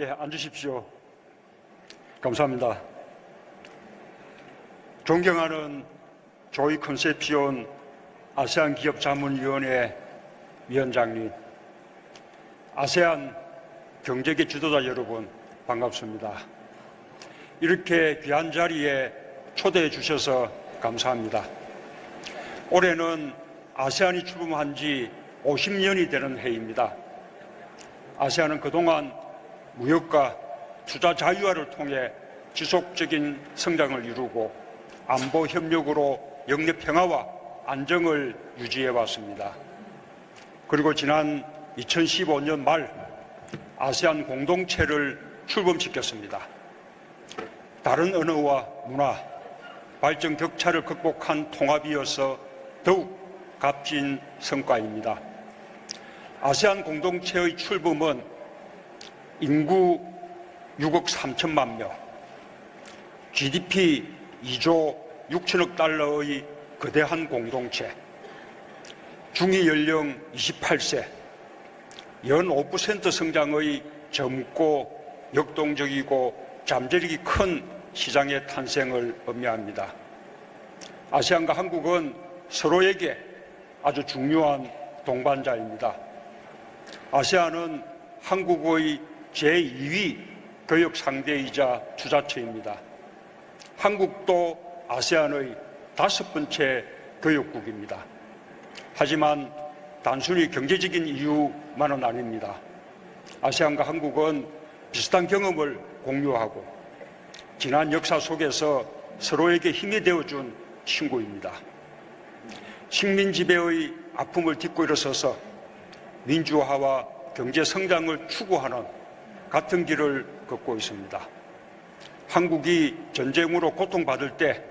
앉으십시오. 감사합니다. 존경하는 조이 컨셉시온 아세안 기업자문위원회 위원장님, 아세안 경제계 지도자 여러분, 반갑습니다. 이렇게 귀한 자리에 초대해 주셔서 감사합니다. 올해는 아세안이 출범한 지 50년이 되는 해입니다. 아세안은 그동안 무역과 투자 자유화를 통해 지속적인 성장을 이루고 안보 협력으로 영내 평화와 안정을 유지해 왔습니다. 그리고 지난 2015년 말 아세안 공동체를 출범시켰습니다. 다른 언어와 문화, 발전 격차를 극복한 통합이어서 더욱 값진 성과입니다. 아세안 공동체의 출범은 인구 6억 3천만 명, GDP 2조 6천억 달러의 거대한 공동체, 중위 연령 28세, 연 5% 성장의 젊고 역동적이고 잠재력이 큰 시장의 탄생을 의미합니다. 아세안과 한국은 서로에게 아주 중요한 동반자입니다. 아세안은 한국의 제2위 교역 상대이자 투자처입니다. 한국도 아세안의 5번째 교역국입니다. 하지만 단순히 경제적인 이유만은 아닙니다. 아세안과 한국은 비슷한 경험을 공유하고 지난 역사 속에서 서로에게 힘이 되어준 친구입니다. 식민 지배의 아픔을 딛고 일어서서 민주화와 경제 성장을 추구하는 같은 길을 걷고 있습니다. 한국이 전쟁으로 고통받을 때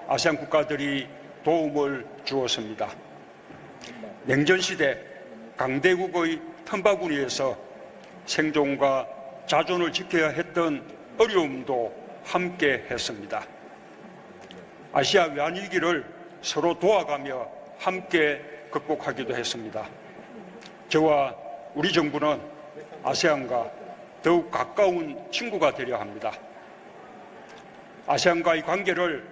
아세안 국가들이 도움을 주었습니다. 냉전시대 강대국의 틈바구니에서 생존과 자존을 지켜야 했던 어려움도 함께 했습니다. 아시아 외환위기를 서로 도와가며 함께 극복하기도 했습니다. 저와 우리 정부는 아세안과 더욱 가까운 친구가 되려 합니다. 아세안과의 관계를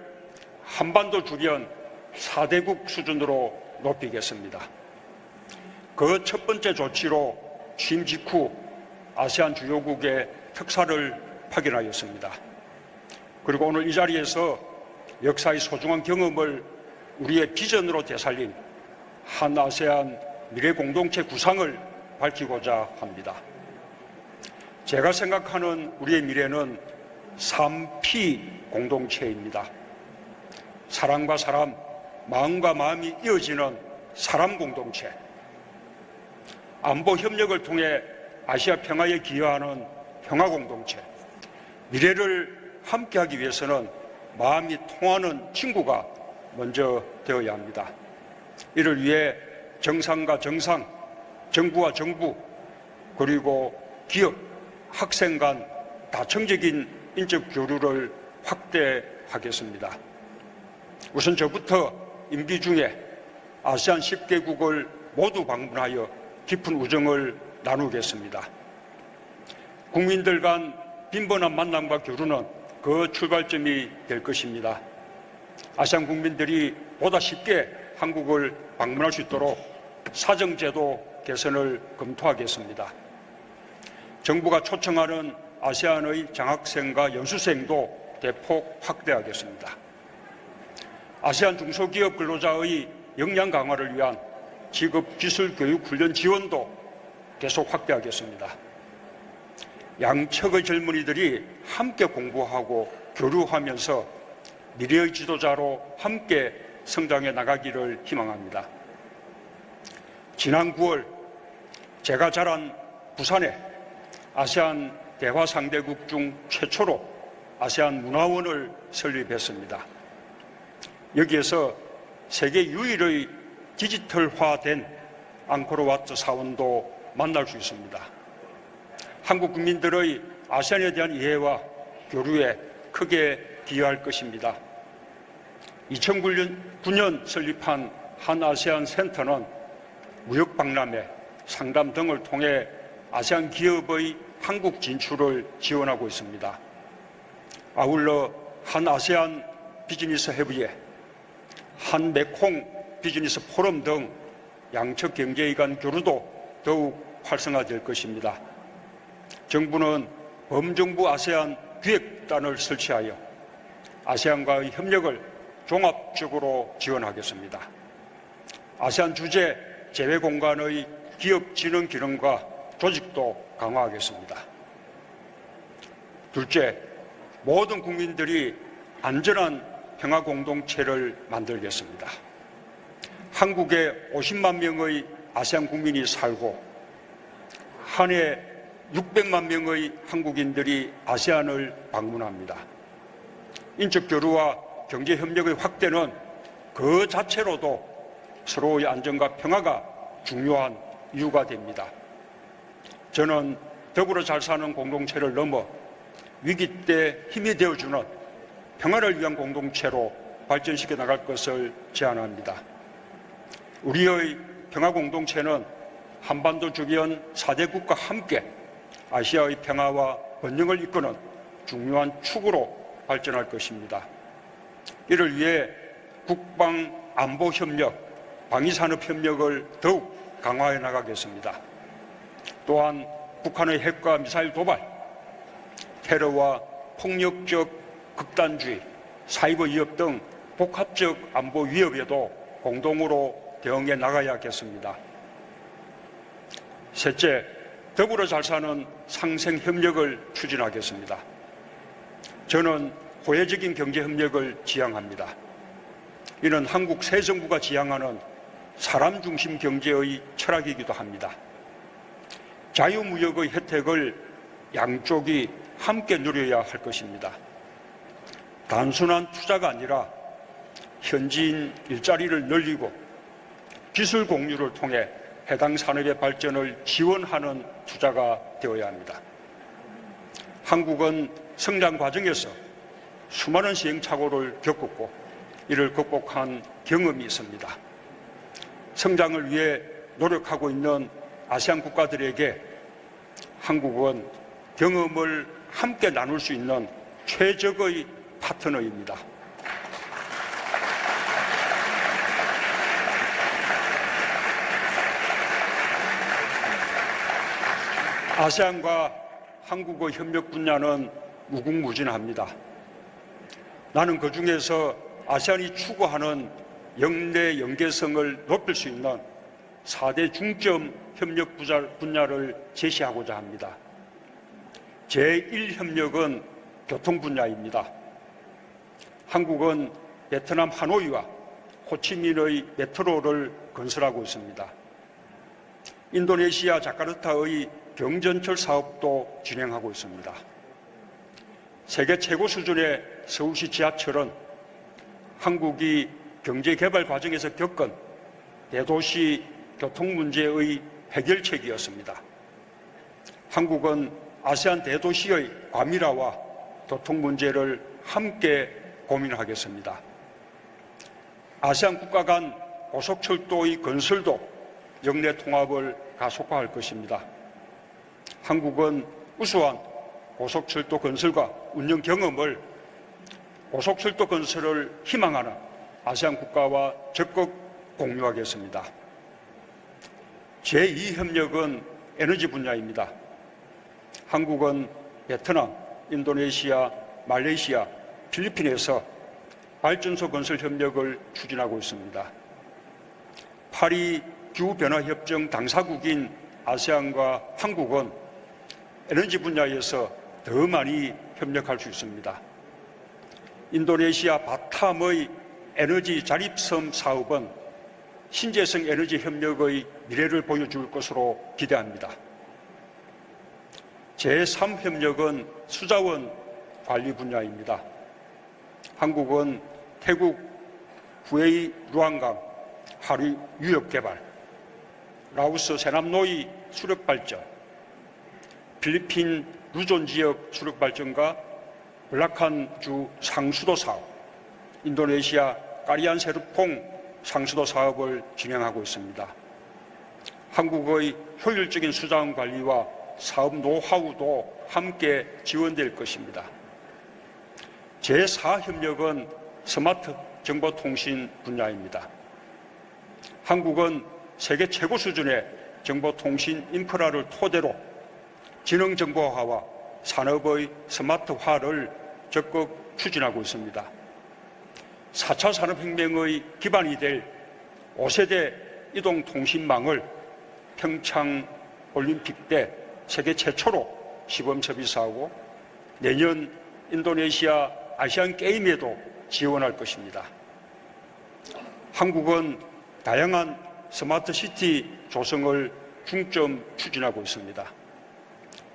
한반도 주변 4대국 수준으로 높이겠습니다. 그 첫 번째 조치로 취임 직후 아세안 주요국의 특사를 파견하였습니다. 그리고 오늘 이 자리에서 역사의 소중한 경험을 우리의 비전으로 되살린 한 아세안 미래 공동체 구상을 밝히고자 합니다. 제가 생각하는 우리의 미래는 3P 공동체입니다. 사랑과 사람, 마음과 마음이 이어지는 사람 공동체, 안보 협력을 통해 아시아 평화에 기여하는 평화 공동체, 미래를 함께하기 위해서는 마음이 통하는 친구가 먼저 되어야 합니다. 이를 위해 정상과 정상, 정부와 정부, 그리고 기업, 학생 간 다층적인 인적 교류를 확대하겠습니다. 우선 저부터 임기 중에 아세안 10개국을 모두 방문하여 깊은 우정을 나누겠습니다. 국민들 간 빈번한 만남과 교류는 그 출발점이 될 것입니다. 아세안 국민들이 보다 쉽게 한국을 방문할 수 있도록 사정제도 개선을 검토하겠습니다. 정부가 초청하는 아세안의 장학생과 연수생도 대폭 확대하겠습니다. 아세안 중소기업 근로자의 역량 강화를 위한 직업 기술 교육 훈련 지원도 계속 확대하겠습니다. 양측의 젊은이들이 함께 공부하고 교류하면서 미래의 지도자로 함께 성장해 나가기를 희망합니다. 지난 9월 제가 자란 부산에 아세안 대화 상대국 중 최초로 아세안 문화원을 설립했습니다. 여기에서 세계 유일의 디지털화된 앙코르와트 사원도 만날 수 있습니다. 한국 국민들의 아세안에 대한 이해와 교류에 크게 기여할 것입니다. 2009년 설립한 한 아세안 센터는 무역 박람회, 상담 등을 통해 아세안 기업의 한국 진출을 지원하고 있습니다. 아울러 한 아세안 비즈니스 협의회, 한 메콩 비즈니스 포럼 등 양측 경제의 간 교류도 더욱 활성화될 것입니다. 정부는 범정부 아세안 기획단을 설치하여 아세안과의 협력을 종합적으로 지원하겠습니다. 아세안 주재 제외 공간의 기업 진흥 기능과 조직도 강화하겠습니다. 둘째, 모든 국민들이 안전한 평화 공동체를 만들겠습니다. 한국에 50만 명의 아세안 국민이 살고 한 해 600만 명의 한국인들이 아세안을 방문합니다. 인적 교류와 경제 협력의 확대는 그 자체로도 서로의 안전과 평화가 중요한 이유가 됩니다. 저는 더불어 잘 사는 공동체를 넘어 위기 때 힘이 되어주는 평화를 위한 공동체로 발전시켜 나갈 것을 제안합니다. 우리의 평화 공동체는 한반도 주변 4대 국과 함께 아시아의 평화와 번영을 이끄는 중요한 축으로 발전할 것입니다. 이를 위해 국방, 안보 협력, 방위산업 협력을 더욱 강화해 나가겠습니다. 또한 북한의 핵과 미사일 도발, 테러와 폭력적 극단주의, 사이버 위협 등 복합적 안보 위협에도 공동으로 대응해 나가야겠습니다. 셋째, 더불어 잘 사는 상생 협력을 추진하겠습니다. 저는 호혜적인 경제 협력을 지향합니다. 이는 한국 새 정부가 지향하는 사람 중심 경제의 철학이기도 합니다. 자유무역의 혜택을 양쪽이 함께 누려야 할 것입니다. 단순한 투자가 아니라 현지인 일자리를 늘리고 기술 공유를 통해 해당 산업의 발전을 지원하는 투자가 되어야 합니다. 한국은 성장 과정에서 수많은 시행착오를 겪었고 이를 극복한 경험이 있습니다. 성장을 위해 노력하고 있는 아세안 국가들에게 한국은 경험을 함께 나눌 수 있는 최적의 파트너입니다. 아세안과 한국의 협력 분야는 무궁무진합니다. 나는 그중에서 아세안이 추구하는 영내 연계성을 높일 수 있는 4대 중점 협력 분야를 제시하고자 합니다. 제1협력은 교통 분야입니다. 한국은 베트남 하노이와 호치민의 메트로를 건설하고 있습니다. 인도네시아 자카르타의 경전철 사업도 진행하고 있습니다. 세계 최고 수준의 서울시 지하철은 한국이 경제개발 과정에서 겪은 대도시 교통 문제의 해결책이었습니다. 한국은 아세안 대도시의 과밀화와 교통 문제를 함께 고민하겠습니다. 아세안 국가 간 고속철도의 건설도 영내 통합을 가속화할 것입니다. 한국은 우수한 고속철도 건설과 운영 경험을 고속철도 건설을 희망하는 아세안 국가와 적극 공유하겠습니다. 제2협력은 에너지 분야입니다. 한국은 베트남, 인도네시아, 말레이시아, 필리핀에서 발전소 건설 협력을 추진하고 있습니다. 파리 기후변화협정 당사국인 아세안과 한국은 에너지 분야에서 더 많이 협력할 수 있습니다. 인도네시아 바탐의 에너지 자립섬 사업은 신재생 에너지 협력의 미래를 보여줄 것으로 기대합니다. 제3협력은 수자원 관리 분야입니다. 한국은 태국 후에이 루안강 하류 유역 개발, 라오스 세남노이 수력 발전, 필리핀 루존 지역 수력 발전과 블라칸주 상수도 사업, 인도네시아 까리안 세르퐁 상수도 사업을 진행하고 있습니다. 한국의 효율적인 수자원 관리와 사업 노하우도 함께 지원될 것입니다. 제4협력은 스마트 정보통신 분야입니다. 한국은 세계 최고 수준의 정보통신 인프라를 토대로 지능정보화와 산업의 스마트화를 적극 추진하고 있습니다. 4차 산업혁명의 기반이 될 5세대 이동통신망을 평창 올림픽 때 세계 최초로 시범 설비하고 내년 인도네시아 아시안 게임에도 지원할 것입니다. 한국은 다양한 스마트 시티 조성을 중점 추진하고 있습니다.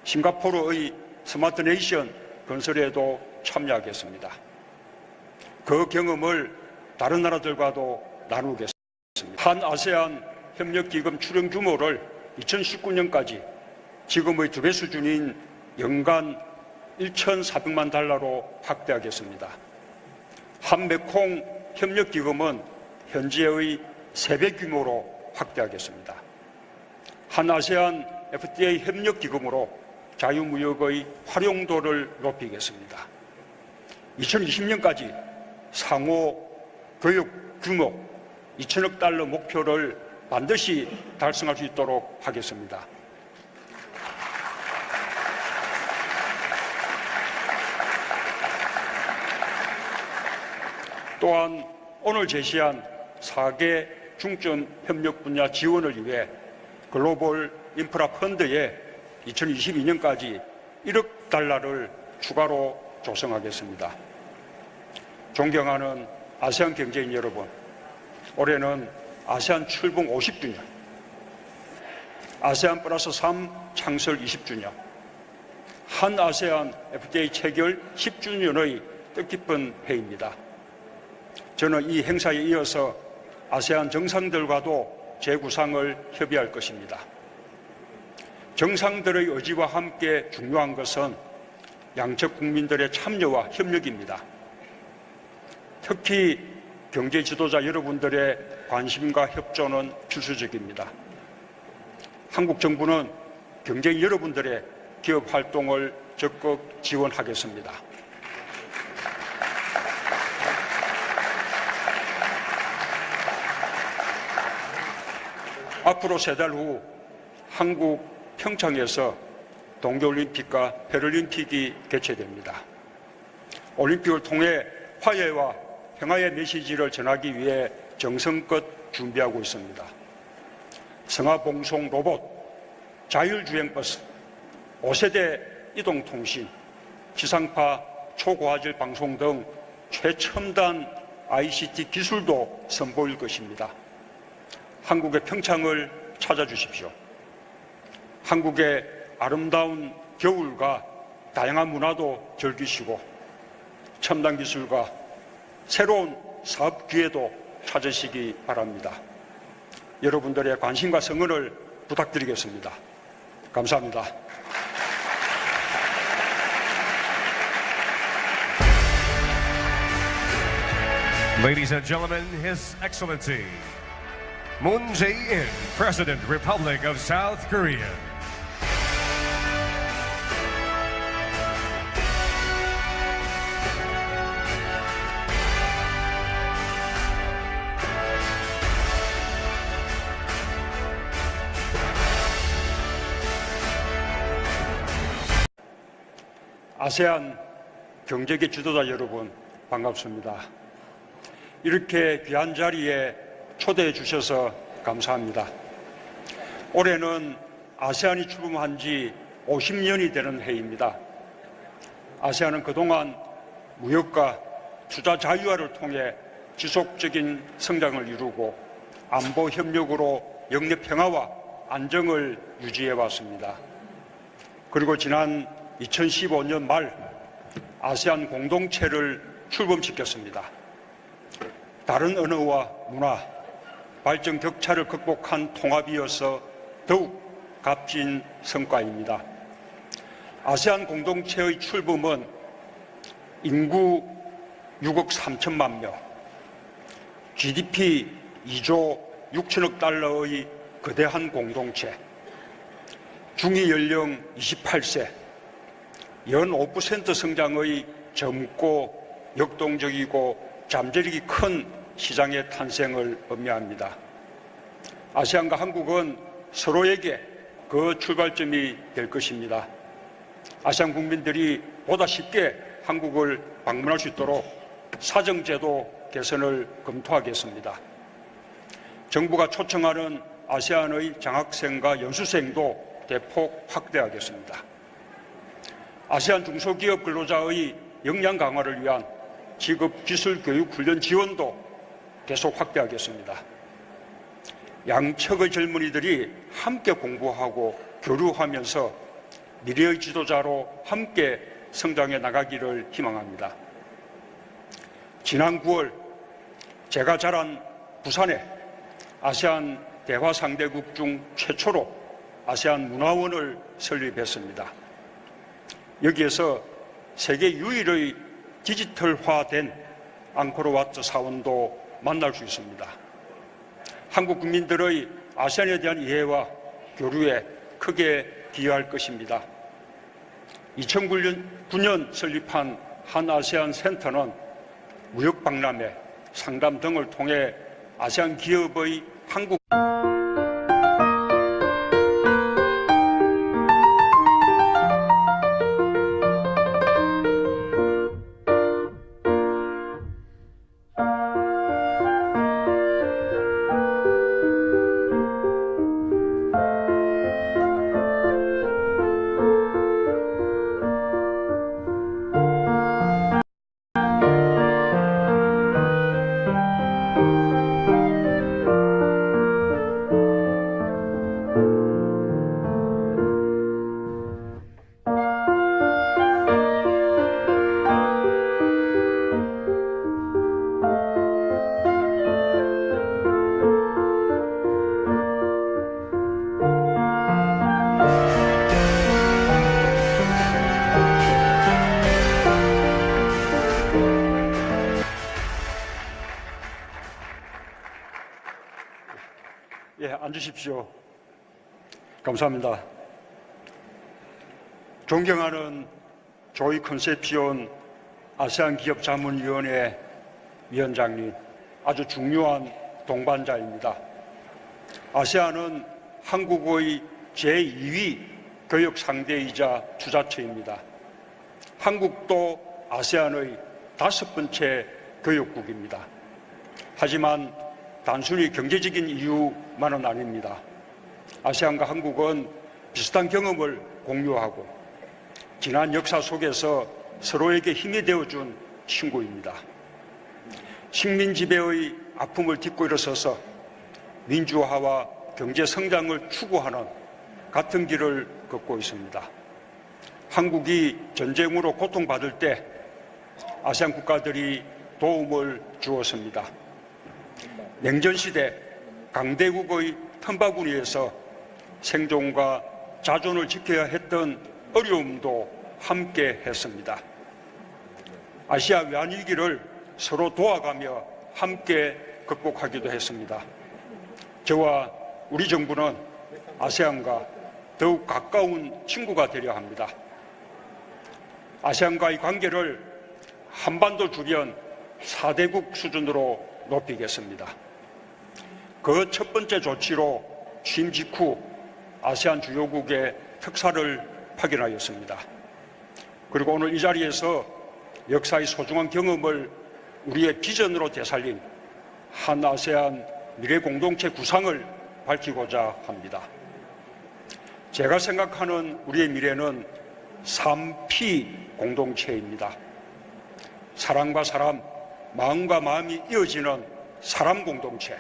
싱가포르의 스마트 네이션 건설에도 참여하겠습니다. 그 경험을 다른 나라들과도 나누겠습니다. 한 아세안 협력기금 출연 규모를 2019년까지 지금의 2배 수준인 연간 1,400만 달러로 확대하겠습니다. 한 메콩 협력기금은 현재의 3배 규모로 확대하겠습니다. 한 아세안 FTA 협력기금으로 자유무역의 활용도를 높이겠습니다. 2020년까지 상호 교육 규모 2천억 달러 목표를 반드시 달성할 수 있도록 하겠습니다. 또한 오늘 제시한 4개 중점 협력 분야 지원을 위해 글로벌 인프라 펀드에 2022년까지 1억 달러를 추가로 조성하겠습니다. 존경하는 아세안 경제인 여러분, 올해는 아세안 출범 50주년, 아세안 플러스 3 창설 20주년, 한 아세안 FTA 체결 10주년의 뜻깊은 해입니다. 저는 이 행사에 이어서 아세안 정상들과도 재구상을 협의할 것입니다. 정상들의 의지와 함께 중요한 것은 양측 국민들의 참여와 협력입니다. 특히 경제 지도자 여러분들의 관심과 협조는 필수적입니다. 한국 정부는 경제인 여러분들의 기업 활동을 적극 지원하겠습니다. 앞으로 3달 후 한국 평창에서 동계올림픽과 패럴림픽이 개최됩니다. 올림픽을 통해 화해와 평화의 메시지를 전하기 위해 정성껏 준비하고 있습니다. 성화봉송 로봇, 자율주행버스, 5세대 이동통신, 지상파 초고화질 방송 등 최첨단 ICT 기술도 선보일 것입니다. 한국의 평창을 찾아주십시오. 한국의 아름다운 겨울과 다양한 문화도 즐기시고 첨단 기술과 새로운 사업 기회도 찾으시기 바랍니다. 여러분들의 관심과 성원을 부탁드리겠습니다. 감사합니다. Ladies and gentlemen, His Excellency Moon Jae-in, President, Republic of South Korea. 아세안 경제계 지도자 여러분, 반갑습니다. 이렇게 귀한 자리에 초대해 주셔서 감사합니다. 올해는 아세안이 출범한 지 50년이 되는 해입니다. 아세안은 그동안 무역과 투자 자유화를 통해 지속적인 성장을 이루고 안보 협력으로 영내 평화와 안정을 유지해 왔습니다. 그리고 지난 2015년 말 아세안 공동체를 출범시켰습니다. 다른 언어와 문화, 발전 격차를 극복한 통합이어서 더욱 값진 성과입니다. 아세안 공동체의 출범은 인구 6억 3천만 명, GDP 2조 6천억 달러의 거대한 공동체, 중위 연령 28세, 연 5% 성장의 젊고 역동적이고 잠재력이 큰 시장의 탄생을 의미합니다. 아세안과 한국은 서로에게 그 출발점이 될 것입니다. 아세안 국민들이 보다 쉽게 한국을 방문할 수 있도록 사정제도 개선을 검토하겠습니다. 정부가 초청하는 아세안의 장학생과 연수생도 대폭 확대하겠습니다. 아세안 중소기업 근로자의 역량 강화를 위한 직업 기술 교육 훈련 지원도 계속 확대하겠습니다. 양측의 젊은이들이 함께 공부하고 교류하면서 미래의 지도자로 함께 성장해 나가기를 희망합니다. 지난 9월 제가 자란 부산에 아세안 대화 상대국 중 최초로 아세안 문화원을 설립했습니다. 여기에서 세계 유일의 디지털화된 앙코르와트 사원도 만날 수 있습니다. 한국 국민들의 아세안에 대한 이해와 교류에 크게 기여할 것입니다. 2009년 설립한 한 아세안 센터는 무역 박람회, 상담 등을 통해 아세안 기업의 한국 앉으십시오. 감사합니다. 존경하는 조이 컨셉시온 아세안 기업 자문위원회 위원장님, 아주 중요한 동반자입니다. 아세안은 한국의 제2위 교역 상대이자 주자처입니다. 한국도 아세안의 5번째 교역국입니다. 하지만 단순히 경제적인 이유만은 아닙니다. 아세안과 한국은 비슷한 경험을 공유하고 지난 역사 속에서 서로에게 힘이 되어준 친구입니다. 식민 지배의 아픔을 딛고 일어서서 민주화와 경제 성장을 추구하는 같은 길을 걷고 있습니다. 한국이 전쟁으로 고통받을 때 아세안 국가들이 도움을 주었습니다. 냉전시대 강대국의 틈바구니에서 생존과 자존을 지켜야 했던 어려움도 함께 했습니다. 아시아 외환위기를 서로 도와가며 함께 극복하기도 했습니다. 저와 우리 정부는 아세안과 더욱 가까운 친구가 되려 합니다. 아세안과의 관계를 한반도 주변 4대국 수준으로 높이겠습니다. 그 첫 번째 조치로 취임 직후 아세안 주요국의 특사를 파견하였습니다. 그리고 오늘 이 자리에서 역사의 소중한 경험을 우리의 비전으로 되살린 한 아세안 미래 공동체 구상을 밝히고자 합니다. 제가 생각하는 우리의 미래는 3P 공동체입니다. 사랑과 사람, 마음과 마음이 이어지는 사람 공동체,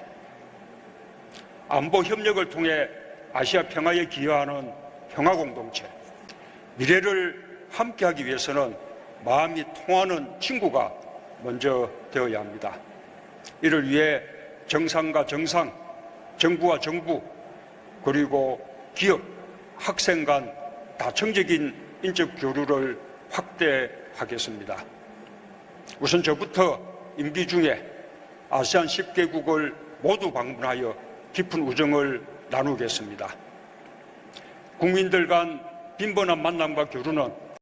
안보 협력을 통해 아시아 평화에 기여하는 평화 공동체, 미래를 함께하기 위해서는 마음이 통하는 친구가 먼저 되어야 합니다. 이를 위해 정상과 정상, 정부와 정부, 그리고 기업, 학생 간 다층적인 인적 교류를 확대하겠습니다. 우선 저부터 임기 중에 아세안 10개국을 모두 방문하여 깊은 우정을 나누겠습니다. 국민들 간 빈번한 만남과 교류는